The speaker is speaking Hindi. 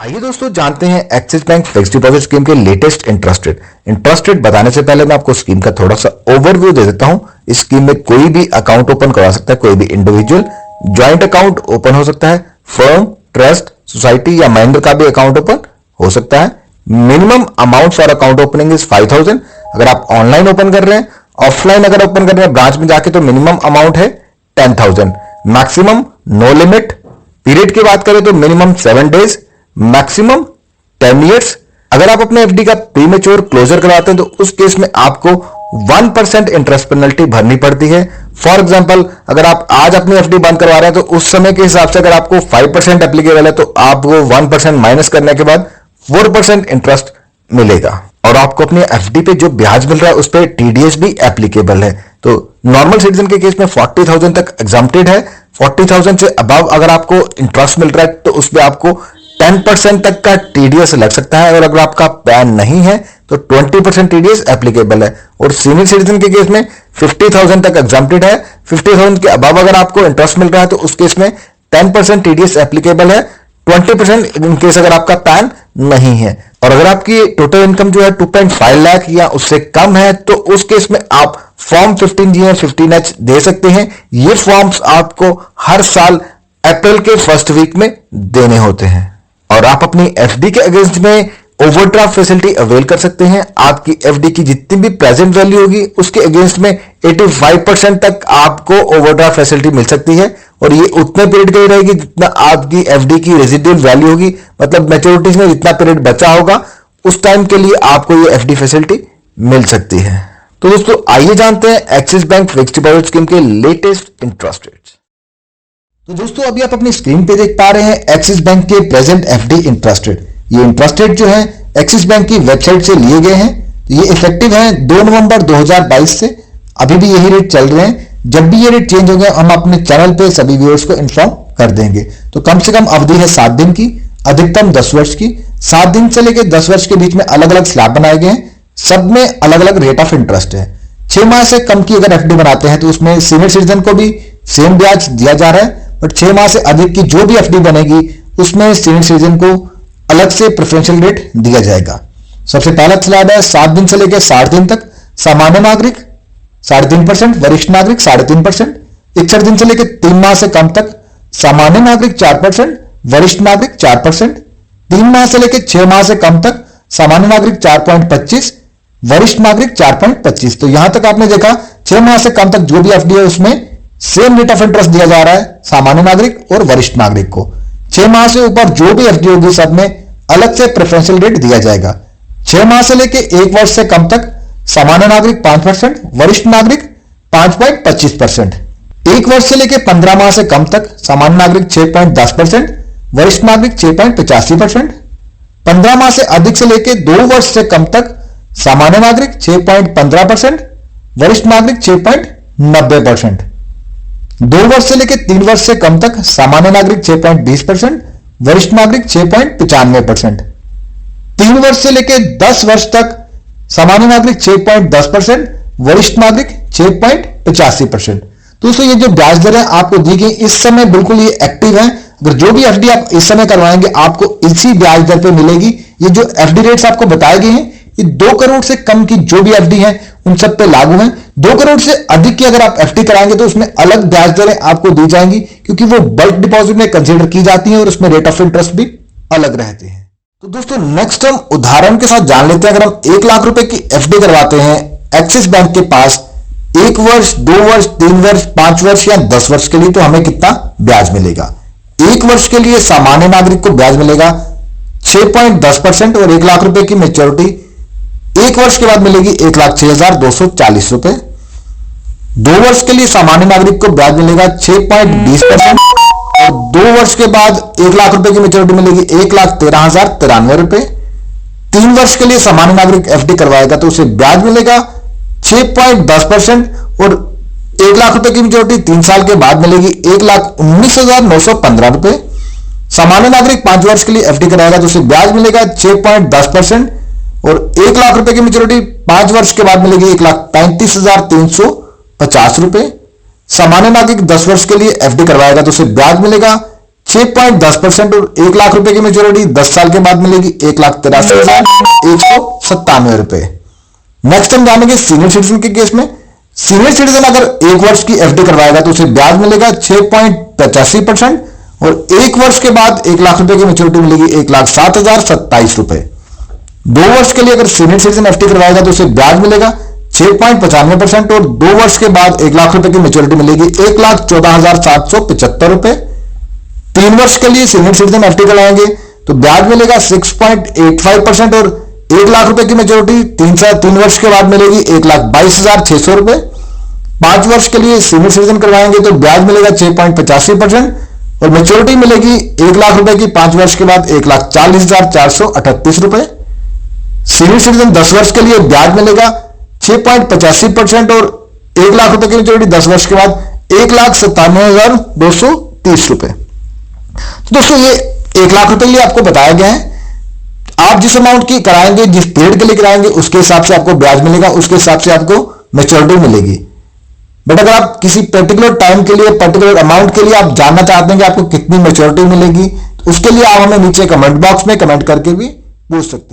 आइए दोस्तों जानते हैं axis bank fixed deposit scheme के लेटेस्ट इंटरेस्ट रेट बताने से पहले मैं आपको स्कीम का थोड़ा सा ओवरव्यू दे देता हूं। इस स्कीम में कोई भी अकाउंट ओपन करवा सकता है, कोई भी इंडिविजुअल ज्वाइंट अकाउंट ओपन हो सकता है, फर्म, ट्रस्ट, सोसाइटी या माइंडर का भी अकाउंट ओपन हो सकता है। Minimum amount for account opening is 5000। अगर आप ऑनलाइन ओपन कर रहे हैं, ऑफलाइन अगर ओपन कर रहे हैं ब्रांच में जाके, तो मिनिमम अमाउंट है 10,000। Maximum no limit. पीरियड की बात करें तो मिनिमम 7 डेज, मैक्सिमम 10 ईयर्स। अगर आप अपने एफडी का प्रीमेच्योर क्लोजर करवाते हैं तो उस केस में आपको 1% इंटरेस्ट पेनल्टी भरनी पड़ती है। फॉर एग्जांपल, अगर आप आज अपनी एफडी बंद करवा रहे हैं तो उस समय के हिसाब से अगर आपको 5% एप्लीकेबल है तो आपको 1% माइनस करने के बाद 4% इंटरेस्ट मिलेगा। और आपको अपनी एफडी पे जो ब्याज मिल रहा है उस पर टीडीएस भी एप्लीकेबल है। तो नॉर्मल सिटीजन के केस में 40,000 तक एग्जम्प्टेड है। 40,000 से अबव अगर आपको इंटरेस्ट मिल रहा है तो उस पर आपको 10% तक का टीडीएस लग सकता है, और अगर आपका पैन नहीं है तो 20% टीडीएस एप्लीकेबल है। और सीनियर सिटीजन के केस में 50,000 तक एग्जम्प्टेड है। 50,000 के अबव अगर आपको इंटरेस्ट मिल रहा है तो उस केस में 10% टीडीएस एप्लीकेबल है, 20% इन केस अगर आपका पैन नहीं है। और अगर आपकी टोटल इनकम जो है 2.5 लाख या उससे कम है तो उस केस में आप फॉर्म 15G या 15H दे सकते हैं। ये फॉर्म्स आपको हर साल अप्रैल के फर्स्ट वीक में देने होते हैं। और आप अपनी एफडी के अगेंस्ट में ओवरड्राफ्ट फैसिलिटी अवेल कर सकते हैं। आपकी एफडी की जितनी भी प्रेजेंट वैल्यू होगी उसके अगेंस्ट में 85% तक आपको ओवरड्राफ्ट फैसिलिटी मिल सकती है, और ये उतने पीरियड के लिए रहेगी जितना आपकी एफडी की रेजिडुअल वैल्यू होगी। मतलब मैच्योरिटीज में जितना पीरियड बचा होगा उस टाइम के लिए आपको ये एफडी फैसिलिटी मिल सकती है। तो दोस्तों आइए जानते हैं axis bank fixed deposit scheme के लेटेस्ट इंटरेस्ट रेट्स। तो दोस्तों अभी आप अपनी स्क्रीन पे देख पा रहे हैं एक्सिस बैंक के प्रेजेंट एफडी इंटरेस्ट रेट। ये इंटरेस्ट रेट जो है एक्सिस बैंक की वेबसाइट से लिए गए हैं। तो ये इफेक्टिव है 2 नवंबर 2022 से। अभी भी यही रेट चल रहे हैं। जब भी ये रेट चेंज हो गया हम अपने चैनल पे सभी व्यूअर्स को इन्फॉर्म कर देंगे। तो कम से कम अवधि है 7 दिन की, अधिकतम 10 वर्ष की। 7 दिन से लेकर 10 वर्ष के बीच में अलग अलग स्लैब बनाए गए हैं, सब में अलग अलग रेट ऑफ इंटरेस्ट है। 6 माह से कम की अगर एफडी बनाते हैं तो उसमें सीनियर सिटीजन को भी सेम ब्याज दिया जा रहा है, बट 6 माह से अधिक की जो भी एफडी बनेगी उसमें सीनियर सिटीजन को अलग से प्रेफरेंशियल रेट दिया जाएगा। सबसे पहला स्लैब है 7 दिन से लेकर 60 दिन तक, सामान्य नागरिक 3.5%, वरिष्ठ नागरिक 3.5%। 61 दिन से लेकर 3 माह से कम तक, सामान्य नागरिक 4%, वरिष्ठ नागरिक 4%। 3 माह से लेकर 6 माह से कम तक, सामान्य नागरिक 4.25%, वरिष्ठ नागरिक 4.25%। तो यहां तक आपने देखा 6 माह से कम तक जो भी एफडी है उसमें सेम रेट ऑफ इंटरेस्ट दिया जा रहा है सामान्य नागरिक और वरिष्ठ नागरिक को। 6 माह से ऊपर जो भी एफडी होगी सब में अलग से प्रेफरेंशियल रेट दिया जाएगा। 6 माह से लेकर 1 वर्ष से कम तक, सामान्य नागरिक 5%, वरिष्ठ नागरिक 5.25%। 1 वर्ष से लेकर 15 माह से कम तक, सामान्य नागरिक 6.10%, वरिष्ठ नागरिक 6.85%। 15 माह से अधिक से लेकर 2 वर्ष से कम तक, सामान्य नागरिक 6.15%, वरिष्ठ नागरिक 6.90%। 2 वर्ष से लेकर 3 वर्ष से कम तक, सामान्य नागरिक 6.20%, वरिष्ठ नागरिक 6.95%। 3 वर्ष से लेकर 10 वर्ष तक, सामान्य नागरिक 6.10%, वरिष्ठ नागरिक 6.85%। दोस्तों ये जो ब्याज दरें आपको दी गई इस समय बिल्कुल ये एक्टिव है। अगर जो भी एफडी आप इस समय करवाएंगे आपको इसी ब्याज दर पे मिलेगी। ये जो एफडी रेट्स आपको बताए गए हैं ये 2 करोड़ से कम की जो भी एफडी है उन सब पे लागू है। 2 करोड़ से अधिक की अगर आप एफडी कराएंगे तो उसमें अलग ब्याज दरें आपको दी जाएंगी, क्योंकि वो बल्क डिपॉजिट में कंसीडर की जाती हैं और उसमें रेट ऑफ इंटरेस्ट भी अलग रहते हैं। तो दोस्तों नेक्स्ट हम उदाहरण के साथ जान लेते हैं। अगर हम 1 लाख रुपए की एफडी करवाते हैं एक्सिस बैंक के पास 1 वर्ष, 2 वर्ष, 3 वर्ष, 5 वर्ष या 10 वर्ष के लिए, तो हमें कितना ब्याज मिलेगा। 1 वर्ष के लिए सामान्य नागरिक को ब्याज मिलेगा 6.10% और 1 लाख रुपए की मेच्योरिटी 1 वर्ष के बाद मिलेगी 1,06,240 रुपए। 2 वर्ष के लिए सामान्य नागरिक को ब्याज मिलेगा 6.20% और 2 वर्ष के बाद 1 लाख रुपए की मेच्योरिटी मिलेगी 1,13,093 रुपए। 3 वर्ष के लिए सामान्य नागरिक एफडी करवाएगा तो उसे ब्याज मिलेगा 6.10% और 1 लाख रुपए की मेच्योरिटी 3 साल के बाद मिलेगी 1,19,915 रुपए। सामान्य नागरिक 5 वर्ष के लिए एफडी कराएगा तो उसे ब्याज मिलेगा 6.10% और 1 लाख रुपए की मेच्योरिटी 5 वर्ष के बाद मिलेगी 1,35,350 रुपए। सामान्य नागरिक 10 वर्ष के लिए एफडी करवाएगा तो उसे ब्याज मिलेगा 6.10% और 1 लाख रुपए की मेच्योरिटी 10 साल के बाद मिलेगी 1,83,197 रुपए। नेक्स्ट हम जानेंगे सीनियर सिटीजन के केस में। सीनियर सिटीजन अगर 1 वर्ष की एफडी करवाएगा तो उसे ब्याज मिलेगा 6.85% और 1 वर्ष के बाद 1 लाख रुपए की मेच्योरिटी मिलेगी 1,07,027 रुपए। 2 वर्ष के लिए अगर सीनियर सिटीजन एफडी करवाएगा तो उसे ब्याज मिलेगा 6.95% और 2 वर्ष के बाद 1 लाख रुपए की मेच्योरिटी मिलेगी 1,14,775 रुपए। 3 वर्ष के लिए सीनियर सिटीजन एफडी करवाएंगे तो ब्याज मिलेगा 6.85% और 1 लाख रुपए की मेच्योरिटी 3 वर्ष के बाद मिलेगी 1,22,600 रुपए। 5 वर्ष के लिए सीनियर सिटीजन करवाएंगे तो ब्याज मिलेगा 6.85% और मेच्योरिटी मिलेगी 1 लाख रुपए की 5 वर्ष के बाद 1,40,438 रुपए। सीनियर सिटीजन 10 वर्ष के लिए ब्याज मिलेगा 6.85% और 1 लाख रुपए की मेच्योरिटी 10 वर्ष के बाद 1,97,230 रुपए। तो दोस्तों ये 1 लाख रुपए के लिए आपको बताया गया है। आप जिस अमाउंट की कराएंगे, जिस पीरियड के लिए कराएंगे, उसके हिसाब से आपको ब्याज मिलेगा, उसके हिसाब से आपको मेच्योरिटी मिलेगी। बट अगर आप किसी पर्टिकुलर टाइम के लिए, पर्टिकुलर अमाउंट के लिए आप जानना चाहते हैं कि आपको कितनी मेच्योरिटी मिलेगी, तो उसके लिए आप हमें नीचे कमेंट बॉक्स में कमेंट करके भी पूछ सकते हैं।